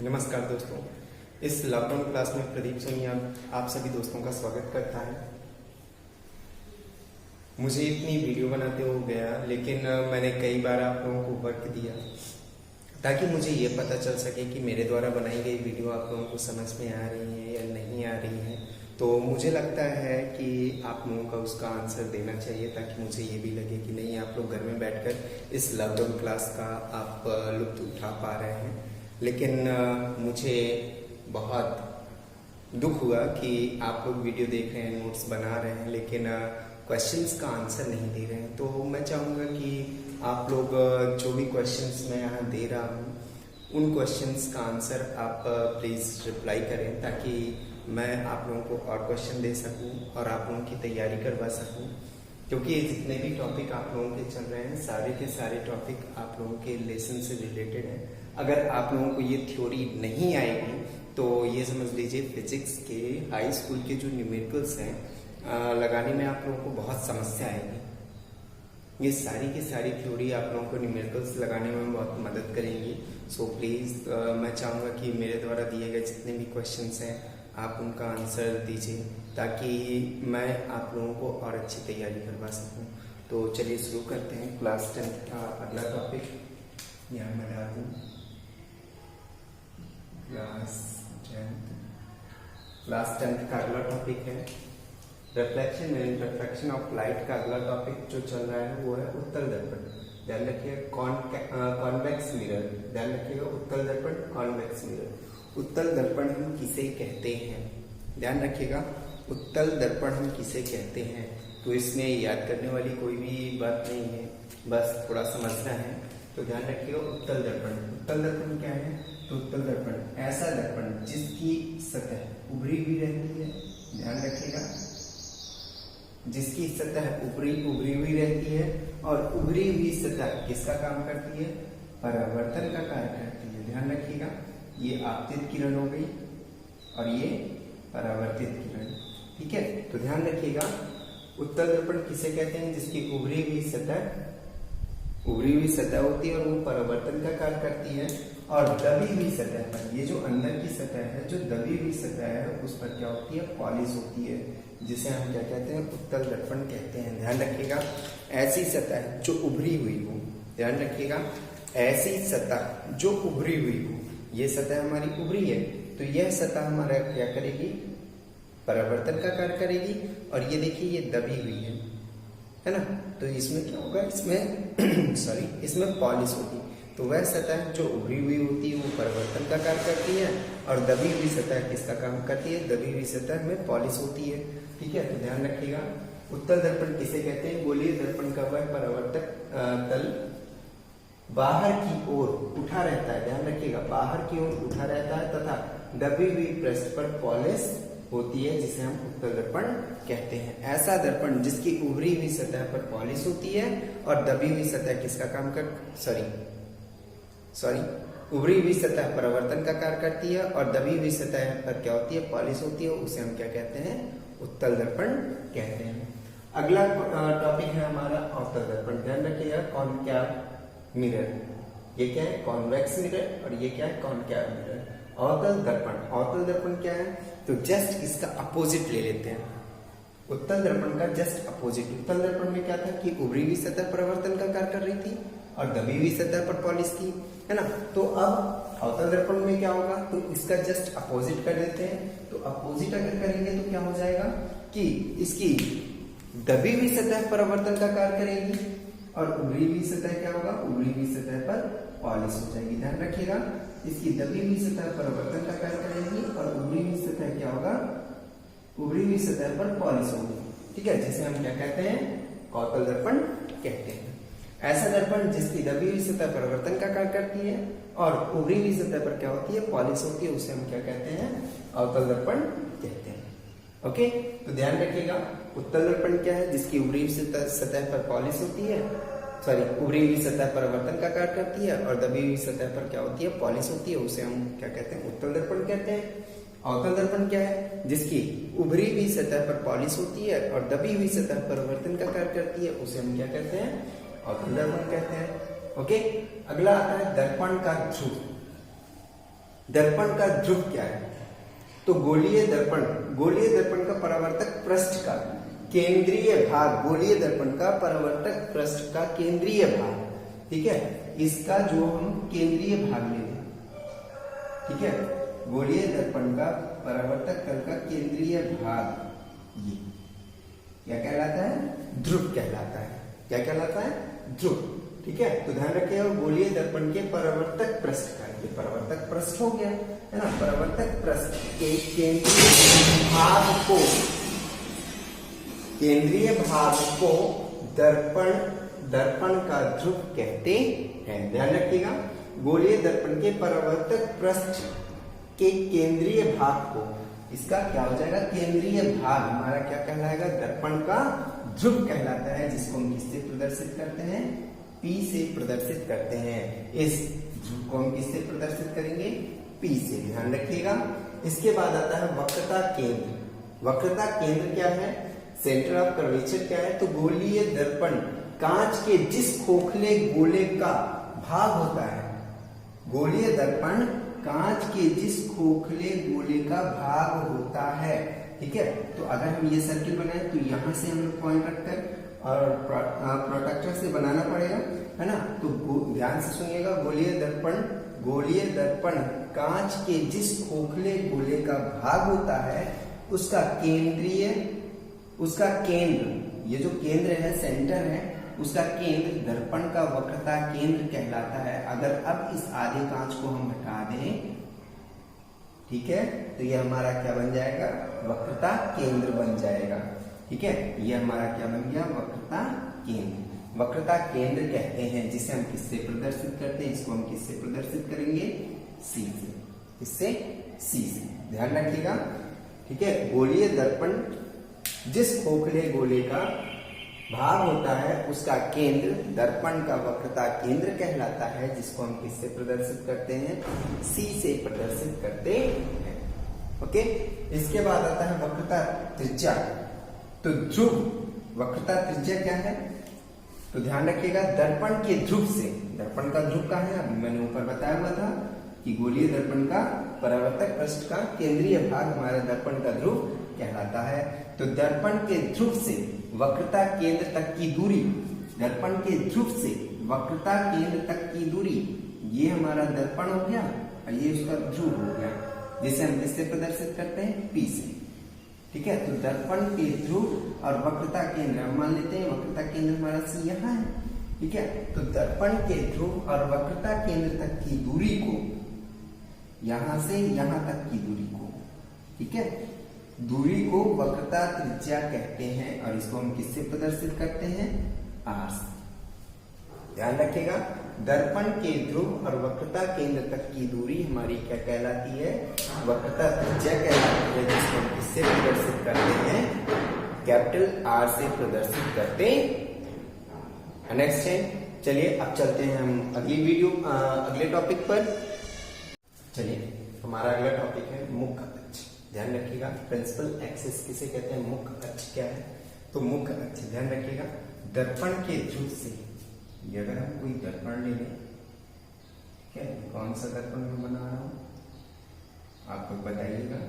नमस्कार दोस्तों, इस लॉकडाउन क्लास में प्रदीप सोनिया आप सभी दोस्तों का स्वागत करता है। मुझे इतनी वीडियो बनाते हो गया, लेकिन मैंने कई बार आप लोगों को वर्क दिया ताकि मुझे ये पता चल सके कि मेरे द्वारा बनाई गई वीडियो आप लोगों को समझ में आ रही है या नहीं आ रही है। तो मुझे लगता है कि आप लोगों का उसका आंसर देना चाहिए ताकि मुझे ये भी लगे कि नहीं, आप लोग घर में बैठकर इस लॉकडाउन क्लास का आप लुत्फ उठा पा रहे हैं। लेकिन मुझे बहुत दुख हुआ कि आप लोग वीडियो देख रहे हैं, नोट्स बना रहे हैं, लेकिन क्वेश्चंस का आंसर नहीं दे रहे हैं। तो मैं चाहूँगा कि आप लोग जो भी क्वेश्चंस मैं यहाँ दे रहा हूँ उन क्वेश्चंस का आंसर आप प्लीज़ रिप्लाई करें ताकि मैं आप लोगों को और क्वेश्चन दे सकूँ और आप लोगों की तैयारी करवा सकूँ। क्योंकि ये जितने भी टॉपिक आप लोगों के चल रहे हैं सारे के सारे टॉपिक आप लोगों के लेसन से रिलेटेड हैं। अगर आप लोगों को ये थ्योरी नहीं आएगी तो ये समझ लीजिए फिजिक्स के हाई स्कूल के जो न्यूमेरिकल्स हैं लगाने में आप लोगों को बहुत समस्या आएगी। ये सारी की सारी थ्योरी आप लोगों को न्यूमेरिकल्स लगाने में बहुत मदद करेंगी। सो प्लीज़ मैं चाहूँगा कि मेरे द्वारा दिए गए जितने भी क्वेश्चंस हैं आप उनका आंसर दीजिए ताकि मैं आप लोगों को और अच्छी तैयारी करवा सकूं। तो चलिए शुरू करते हैं। क्लास 10th का अगला टॉपिक यहाँ मैं डाल दूँ। क्लास 10th का अगला टॉपिक है reflection and refraction of light. का अगला टॉपिक जो चल रहा है वो है उत्तल दर्पण। ध्यान रखिएगा कॉन्वेक्स मिरर। ध्यान रखिएगा उत्तल दर्पण, कॉन्वेक्स मिरर। उत्तल दर्पण हम किसे कहते हैं? ध्यान रखिएगा उत्तल दर्पण हम किसे कहते हैं। तो इसमें याद करने वाली कोई भी बात नहीं है, बस थोड़ा समझना है। तो ध्यान रखिएगा उत्तल दर्पण। उत्तल दर्पण क्या है? तो उत्तल दर्पण ऐसा दर्पण जिसकी सतह उभरी हुई रहती है। ध्यान रखिएगा जिसकी सतह उभरी हुई रहती है और उभरी हुई सतह किसका काम करती है? परावर्तन का कार्य करती है। ध्यान रखिएगा ये आपतित किरण हो गई और ये परावर्तित किरण। ठीक है, तो ध्यान रखिएगा उत्तल दर्पण किसे कहते हैं? जिसकी उभरी हुई सतह होती है और वो परावर्तन का कार्य करती है। और दबी हुई सतह पर, ये जो अंदर की सतह है, जो दबी हुई सतह है उस पर क्या होती है? पॉलिश होती है, जिसे हम क्या कहते हैं? उत्तल दर्पण कहते हैं। ध्यान रखिएगा ऐसी सतह जो उभरी हुई हो। ध्यान रखिएगा ऐसी सतह जो उभरी हुई हो। ये सतह हमारी उभरी है तो यह सतह हमारा क्या करेगी? परावर्तन का कार्य करेगी। और ये देखिए ये दबी हुई है ना, तो इसमें क्या होगा? इसमें पॉलिश होगी। तो वह सतह जो उभरी हुई होती है वो परावर्तन का कार्य करती है और दबी हुई सतह किसका काम करती है? दबी हुई सतह में पॉलिश होती है। ठीक है, तो ध्यान रखिएगा उत्तल दर्पण किसे कहते हैं? गोलीय दर्पण का वह परावर्तक तल बाहर की ओर उठा रहता है। ध्यान रखिएगा बाहर की ओर उठा रहता है तथा दबी हुई पृष्ठ पर पॉलिश होती है, जिसे हम उत्तल दर्पण कहते हैं। ऐसा दर्पण जिसकी उभरी हुई सतह पर पॉलिश होती है और दबी हुई सतह किसका काम कर उभरी हुई सतह परावर्तन का कार्य करती है और दबी हुई सतह पर क्या होती है? पॉलिश होती है, उसे हम क्या कहते हैं? उत्तल दर्पण कहते हैं। अगला टॉपिक है हमारा अवतल दर्पण। ध्यान रखिएगा कॉनकैव मिरर। ये क्या है? Convex mirror. और ये क्या है? कॉनकैव मिरर। अवतल दर्पण क्या है? तो जस्ट इसका अपोजिट ले लेते हैं। उत्तल दर्पण का जस्ट अपोजिट। उत्तल दर्पण में क्या था कि उभरी हुई सतह परावर्तन का कार्य कर रही थी और दबी हुई सतह पर पॉलिश थी, है ना। तो अब अवतल दर्पण में क्या होगा? तो इसका जस्ट अपोजिट कर देते हैं। तो अपोजिट अगर करेंगे तो क्या हो जाएगा कि इसकी दबी हुई सतह परावर्तन का कार्य करेगी और उभरी हुई सतह क्या होगा? उभरी हुई सतह पर पॉलिश हो जाएगी। ध्यान रखिएगा इसकी दबी हुई सतह परावर्तन का कार्य करेगी और उभरी हुई सतह क्या होगा? उभरी हुई सतह पर पॉलिश होगी। ठीक है, जिसे हम क्या कहते हैं? अवतल दर्पण कहते हैं। ऐसा दर्पण जिसकी दबी हुई सतह परावर्तन का कार्य करती है और उभरी हुई सतह पर क्या होती है? पॉलिश होती है, उसे हम क्या कहते हैं? अवतल दर्पण कहते हैं। ओके, तो ध्यान रखिएगा उत्तल दर्पण क्या है? जिसकी उभरी हुई सतह पर पॉलिश होती है, उभरी हुई सतह परावर्तन का कार्य करती है और दबी हुई सतह पर क्या होती है? पॉलिश होती है, उसे हम क्या कहते हैं? उत्तल दर्पण कहते हैं। अवतल दर्पण क्या है? जिसकी उभरी हुई सतह पर पॉलिश होती है और दबी हुई सतह परावर्तन का कार्य करती है, उसे हम क्या कहते हैं? अवतल दर्पण कहते हैं। ओके, अगला आता है दर्पण का ध्रुव। दर्पण का ध्रुव क्या है? तो गोलीय दर्पण का परावर्तक पृष्ठ का केंद्रीय भाग, गोलीय दर्पण का परावर्तक पृष्ठ का केंद्रीय भाग, ठीक है, इसका जो हम केंद्रीय भाग लेंगे, ठीक है, गोलीय दर्पण का परावर्तक तल का केंद्रीय भाग, ये क्या कहलाता है? ध्रुव कहलाता है। क्या कहलाता है? ध्रुव, ठीक है। तो ध्यान रखिएगा गोलीय दर्पण के परावर्तक पृष्ठ का, ये परावर्तक पृष्ठ हो गया है ना, परावर्तक पृष्ठ के केंद्रीय भाग को दर्पण का ध्रुव कहते हैं। ध्यान रखिएगा गोलीय दर्पण के परावर्तक पृष्ठ के केंद्रीय भाग को, इसका क्या हो जाएगा? केंद्रीय भाग हमारा क्या कहलाएगा? दर्पण का ध्रुव कहलाता है, जिसको हम किससे प्रदर्शित करते हैं? P से प्रदर्शित करते हैं। इस ध्रुव को हम किससे प्रदर्शित करेंगे? P से। ध्यान रखिएगा। इसके बाद आता है वक्रता केंद्र। वक्रता केंद्र क्या है? सेंटर ऑफ कर्वेचर क्या है? तो गोलीय दर्पण कांच के जिस खोखले गोले का भाग होता है, गोलीय दर्पण कांच के जिस खोखले गोले का भाग होता है, ठीक है। तो अगर हम ये सर्किल बनाए तो यहां से हम लोग पॉइंट रखकर और प्रोट्रैक्टर से बनाना पड़ेगा, है ना। तो ध्यान से सुनिएगा, गोलीय दर्पण कांच के जिस खोखले गोले का भाग होता है उसका केंद्र, ये जो केंद्र है, सेंटर है, उसका केंद्र दर्पण का वक्रता केंद्र कहलाता है। अगर अब इस आधे कांच को हम हटा दें, ठीक है, तो ये हमारा क्या बन जाएगा? वक्रता केंद्र बन जाएगा, ठीक है। ये हमारा क्या बन गया? वक्रता केंद्र। वक्रता केंद्र कहते हैं जिसे हम किससे प्रदर्शित करते हैं? इसको हम किससे प्रदर्शित करेंगे? C से। इससे C से। ध्यान रखिएगा, ठीक है। गोलीय दर्पण जिस खोखले गोले का भाग होता है उसका केंद्र दर्पण का वक्रता केंद्र कहलाता है, जिसको हम किससे प्रदर्शित करते हैं? C से प्रदर्शित करते हैं। ओके। इसके बाद आता है वक्रता त्रिज्या। तो ध्रुव वक्रता त्रिज्या क्या है? तो ध्यान रखिएगा दर्पण के ध्रुव से, दर्पण का ध्रुव कहाँ है? अभी मैंने ऊपर बताया हुआ था कि गोलीय दर्पण का परावर्तक पृष्ठ का केंद्रीय भाग हमारे दर्पण का ध्रुव कहलाता है। तो दर्पण के ध्रुव से वक्रता केंद्र तक की दूरी, दर्पण के ध्रुव से वक्रता केंद्र तक की दूरी, ये हमारा दर्पण हो गया और ये उसका ध्रुव हो गया, जिसे हम किससे प्रदर्शित करते हैं? P से, ठीक है। तो दर्पण के ध्रुव और वक्रता केंद्र हम मान लेते हैं, वक्रता केंद्र हमारा C यहाँ है, ठीक है। तो दर्पण के ध्रुव और वक्रता केंद्र तक की दूरी को, यहां से यहां तक की दूरी को, ठीक है, दूरी को वक्रता त्रिज्या कहते हैं और इसको हम किससे प्रदर्शित करते हैं? R से। ध्यान रखिएगा दर्पण के ध्रुव और वक्रता केंद्र तक की दूरी हमारी क्या कहलाती है? वक्रता त्रिज्या कहलाती है, जिसको हम किससे प्रदर्शित करते हैं? कैपिटल R से प्रदर्शित करते हैं। नेक्स्ट है, चलिए अब चलते हैं हम अगले टॉपिक पर। चलिए हमारा अगला टॉपिक है मुख्य अक्ष। ध्यान रखिएगा प्रिंसिपल एक्सिस किसे कहते हैं? मुख्य अक्ष क्या है? तो मुख्य अक्ष ध्यान रखिएगा दर्पण के ध्रुव से, ये अगर हम कोई दर्पण ले लें, ठीक है, कौन सा दर्पण मैं बना रहा हूं आप लोग बताइएगा,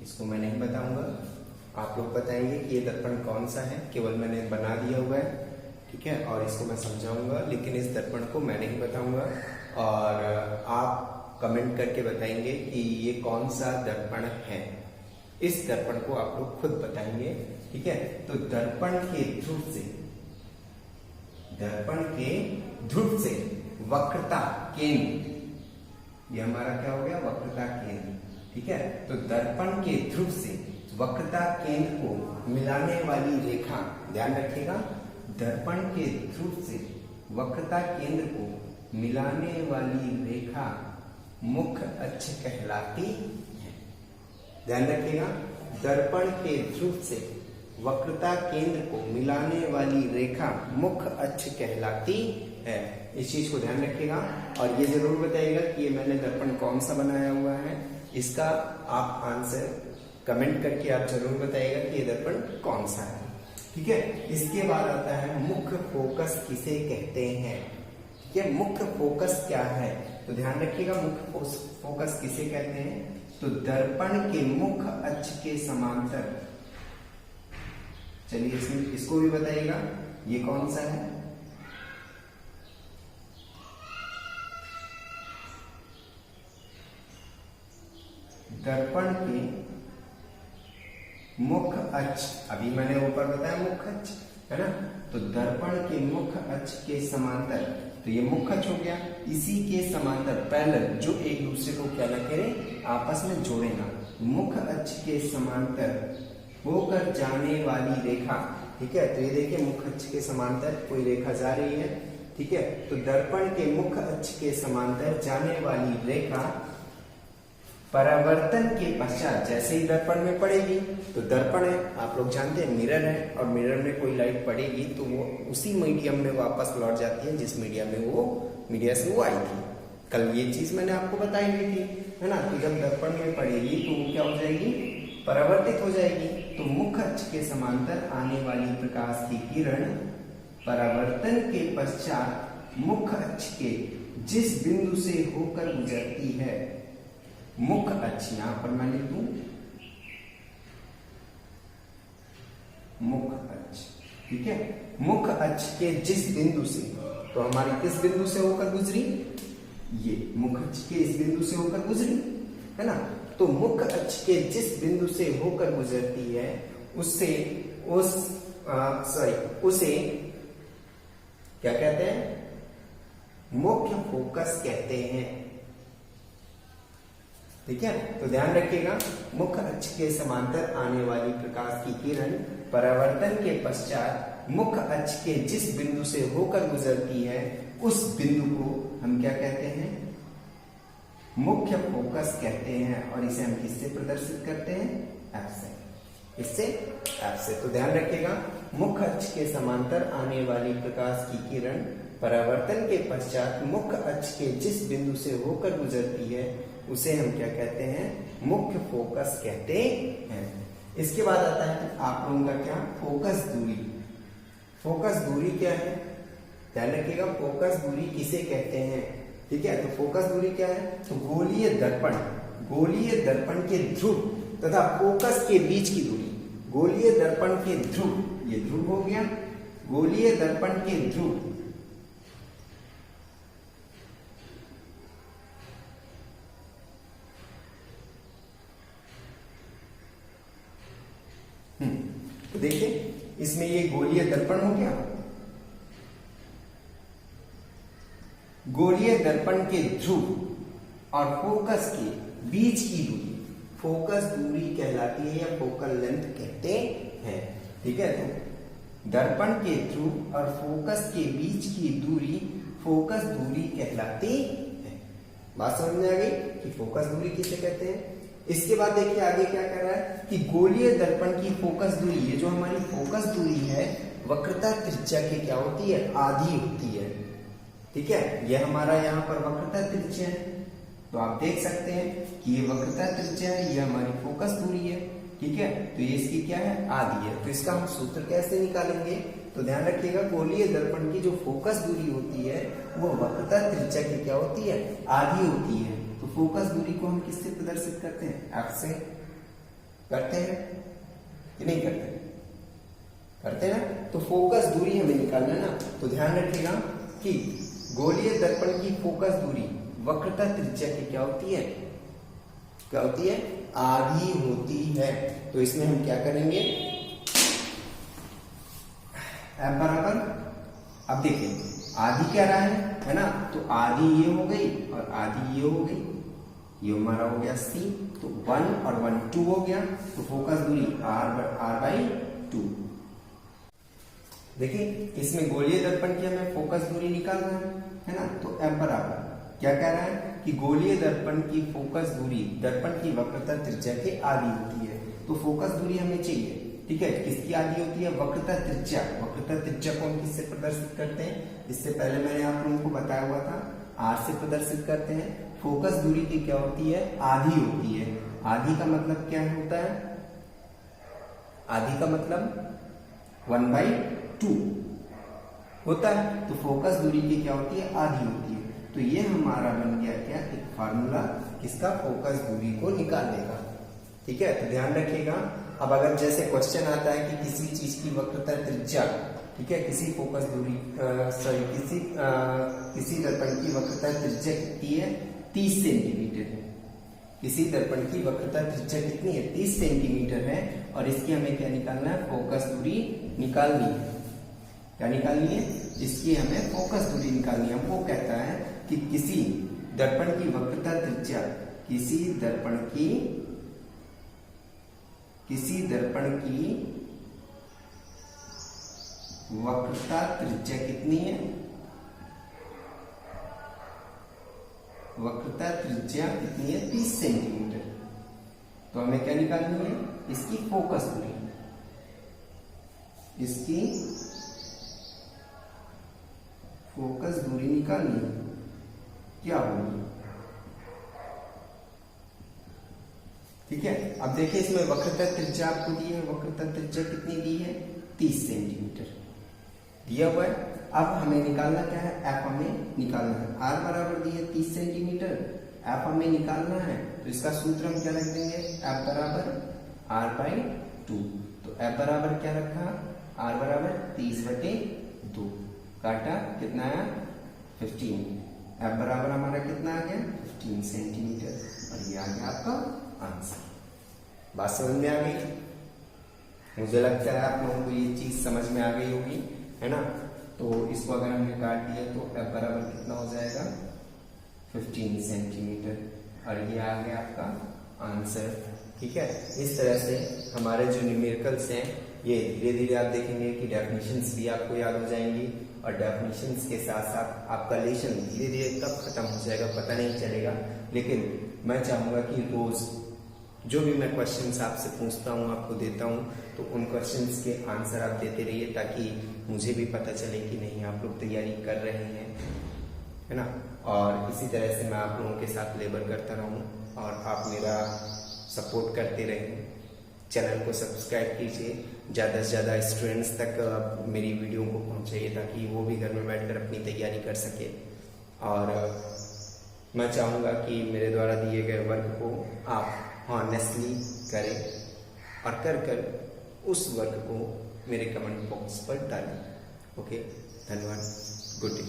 इसको मैं नहीं बताऊंगा, आप लोग बताएंगे कि ये दर्पण कौन सा है, केवल मैंने बना दिया हुआ है, ठीक है, और इसको मैं समझाऊंगा, लेकिन इस दर्पण को मैं नहीं बताऊंगा और आप कमेंट करके बताएंगे कि ये कौन सा दर्पण है। इस दर्पण को आप लोग खुद बताएंगे, ठीक है। तो दर्पण के ध्रुव से वक्रता केंद्र, ये हमारा क्या हो गया? वक्रता केंद्र, ठीक है। तो दर्पण के ध्रुव से वक्रता केंद्र को मिलाने वाली रेखा, ध्यान रखिएगा दर्पण के ध्रुव से वक्रता केंद्र को मिलाने वाली रेखा मुख्य अक्ष कहलाती है। ध्यान रखिएगा दर्पण के ध्रुव से वक्रता केंद्र को मिलाने वाली रेखा मुख्य अक्ष कहलाती है। इस चीज को ध्यान रखिएगा और ये जरूर बताइएगा कि ये मैंने दर्पण कौन सा बनाया हुआ है। इसका आप आंसर कमेंट करके आप जरूर बताइएगा कि ये दर्पण कौन सा है, ठीक है। इसके बाद आता है मुख्य फोकस किसे कहते हैं, ठीक ठीक है, मुख्य फोकस क्या है? तो ध्यान रखिएगा, मुख्य फोकस किसे कहते हैं? तो दर्पण के मुख्य अक्ष के समांतर। चलिए इसमें इसको भी बताइएगा, ये कौन सा है? दर्पण के मुख्य अक्ष, अभी मैंने ऊपर बताया मुख्य अक्ष है ना, तो दर्पण के मुख्य अक्ष के समांतर, तो ये मुख्य अक्ष हो गया, इसी के समांतर पैरेलल, जो एक दूसरे को क्या ना करें, आपस में जोड़े ना, मुख्य अक्ष के समांतर होकर जाने वाली रेखा। ठीक है, तो ये देखिए मुख्य अक्ष के समांतर कोई रेखा जा रही है। ठीक है, तो दर्पण के मुख्य अक्ष के समांतर जाने वाली रेखा परावर्तन के पश्चात जैसे ही दर्पण में पड़ेगी, तो दर्पण है, आप लोग जानते हैं मिरर है, और मिरर में कोई लाइट पड़ेगी तो वो उसी मीडियम में वापस लौट जाती है जिस मीडियम में मीडिया से वो आई थी। कल ये चीज मैंने आपको बताई हुई थी, है ना, कि जब दर्पण में पड़ेगी तो वो क्या हो जाएगी, परावर्तित हो जाएगी। तो मुख्य अक्ष के समांतर आने वाली प्रकाश की किरण परावर्तन के पश्चात मुख्य अक्ष के जिस बिंदु से होकर गुजरती है, मुख्य अक्ष यहां पर मैं लिख दूं मुख्य अक्ष, ठीक है, मुख्य अक्ष के जिस बिंदु से, तो हमारी किस बिंदु से होकर गुजरी, ये मुख्य अक्ष के इस बिंदु से होकर गुजरी, है ना, तो मुख्य अक्ष के जिस बिंदु से होकर गुजरती है उसे क्या कहते हैं, मुख्य फोकस कहते हैं। ठीक है, तो ध्यान रखिएगा, मुख्य अक्ष के समांतर आने वाली प्रकाश की किरण परावर्तन के पश्चात मुख्य अक्ष के जिस बिंदु से होकर गुजरती है उस बिंदु को हम क्या कहते हैं, मुख्य फोकस कहते हैं। और इसे हम किससे प्रदर्शित करते हैं, एफ से, इससे एफ से। तो ध्यान रखिएगा, मुख्य अक्ष के समांतर आने वाली प्रकाश की किरण परावर्तन के पश्चात मुख्य अक्ष के जिस बिंदु से होकर गुजरती है उसे हम क्या कहते हैं, मुख्य फोकस कहते हैं। इसके बाद आता है आप लोगों का क्या, फोकस दूरी। फोकस दूरी क्या है, ध्यान रखिएगा, फोकस दूरी किसे कहते हैं। ठीक है, तो फोकस दूरी क्या है, तो गोलीय दर्पण के ध्रुव तथा फोकस के बीच की दूरी। गोलीय दर्पण के ध्रुव, ये ध्रुव हो गया, गोलीय दर्पण के ध्रुव तो देखिए इसमें ये गोलीय दर्पण हो गया, गोलीय दर्पण के ध्रुव और फोकस के बीच की दूरी फोकस दूरी कहलाती है या फोकल लेंथ कहते हैं। ठीक है, तो दर्पण के ध्रुव और फोकस के बीच की दूरी फोकस दूरी कहलाती है। बात समझ में आ गई कि फोकस दूरी किसे कहते हैं। इसके बाद देखिए आगे क्या कर रहा है कि गोलीय दर्पण की फोकस दूरी, ये जो हमारी फोकस दूरी है वक्रता त्रिज्या की क्या होती है, आधी होती है। ठीक है, ये हमारा यहाँ पर वक्रता त्रिज्या है, तो आप देख सकते हैं कि ये वक्रता त्रिज्या है, ये हमारी फोकस दूरी है। ठीक है, तो ये इसकी क्या है, आधी है। तो इसका हम सूत्र कैसे निकालेंगे, तो ध्यान रखिएगा, गोलीय दर्पण की जो फोकस दूरी होती है वो वक्रता त्रिज्या की क्या होती है, आधी होती है। तो फोकस दूरी को हम किससे प्रदर्शित करते हैं, एफ से। करते हैं कि नहीं करते, करते हैं ना। तो फोकस दूरी हमें निकालना है ना, तो ध्यान रखिएगा कि गोलीय दर्पण की फोकस दूरी वक्रता त्रिज्या की क्या होती है, क्या होती है, आधी होती है। तो इसमें हम क्या करेंगे, एफ बराबर, अब देखिए आधी क्या रहा है ना, तो आधी ये हो गई और आधी ये हो गई, ये हमारा हो गया सी, तो 1 और 1 2 हो गया, तो फोकस दूरी r/2। देखिए इसमें गोलीय दर्पण की हमें फोकस दूरी निकालना है ना, तो एफ बराबर क्या कह रहा है कि गोलीय दर्पण की फोकस दूरी दर्पण की वक्रता त्रिज्या के आधी होती है। तो फोकस दूरी हमें चाहिए, ठीक है, किसकी आधी होती है, वक्रता त्रिज्या। वक्रता त्रिज्या को हम किससे प्रदर्शित करते हैं, इससे पहले मैंने आप लोगों को बताया हुआ था, आर से प्रदर्शित करते हैं। फोकस दूरी की क्या होती है, आधी होती है। आधी का मतलब क्या होता है, आधी का मतलब 1/2, होता है, तो फोकस दूरी की क्या होती है, आधी होती है। तो ये हमारा बन गया क्या, एक फार्मूला किसका, फोकस दूरी को निकालने का। ठीक है, तो ध्यान रखिएगा। अब अगर जैसे क्वेश्चन आता है कि किसी चीज की वक्रता त्रिज्या, ठीक है, किसी फोकस दूरी किसी दर्पण की वक्रता त्रिज्या कितनी है, 30 सेंटीमीटर है। किसी दर्पण की वक्रता त्रिज्या कितनी है, 30 सेंटीमीटर है, और इसकी हमें क्या निकालना है, फोकस दूरी निकालनी है। क्या निकालनी है, इसकी हमें फोकस दूरी निकालनी है। वो कहता है कि किसी दर्पण की वक्रता त्रिज्या, किसी दर्पण की वक्रता त्रिज्या कितनी है, वक्रता त्रिज्या कितनी है, 30 सेंटीमीटर। तो हमें क्या निकालनी है, इसकी फोकस दूरी, इसकी फोकस दूरी निकालनी है। क्या होगी, ठीक है। अब देखिए इसमें वक्रता त्रिज्या आपको दी है, वक्रता त्रिज्या कितनी दी है, 30 सेंटीमीटर दिया हुआ है। अब हमें निकालना क्या है, एफ हमें निकालना है। आर बराबर दी है 30 सेंटीमीटर, एफ हमें निकालना है, तो इसका सूत्र हम क्या रख देंगे, एफ बराबर आर बाई 2। तो एफ बराबर क्या रखा, आर बराबर 30/2, काटा कितना आया 15, एफ बराबर हमारा कितना आ गया 15 सेंटीमीटर, और ये आ गया आपका आंसर। बात समझ में आ गई, मुझे लगता है आप लोगों को ये चीज समझ में आ गई होगी, है ना। तो इसको अगर हमने काट दिया तो एफ बराबर कितना हो जाएगा 15 सेंटीमीटर, और ये आ गया आपका आंसर। ठीक है, इस तरह से हमारे जो न्यूमेरिकल्स हैं ये धीरे धीरे आप देखेंगे कि डेफिनेशंस भी आपको याद हो जाएंगी, और डेफिनेशंस के साथ साथ आपका लेशन धीरे धीरे कब खत्म हो जाएगा पता नहीं चलेगा। लेकिन मैं चाहूंगा कि रोज जो भी मैं क्वेश्चंस आपसे पूछता हूँ, आपको देता हूँ, तो उन क्वेश्चंस के आंसर आप देते रहिए, ताकि मुझे भी पता चले कि नहीं आप लोग तैयारी कर रहे हैं, है ना। और इसी तरह से मैं आप लोगों के साथ लेबर करता रहूँ, और आप मेरा सपोर्ट करते रहें। चैनल को सब्सक्राइब कीजिए, ज़्यादा से ज़्यादा स्टूडेंट्स तक मेरी वीडियो को पहुँचाइए, ताकि वो भी घर में बैठकर अपनी तैयारी कर सके। और मैं चाहूँगा कि मेरे द्वारा दिए गए वर्क को आप हॉनेस्टली करें, और कर उस वर्क को मेरे कमेंट बॉक्स पर डालें। ओके, धन्यवाद, गुड डे।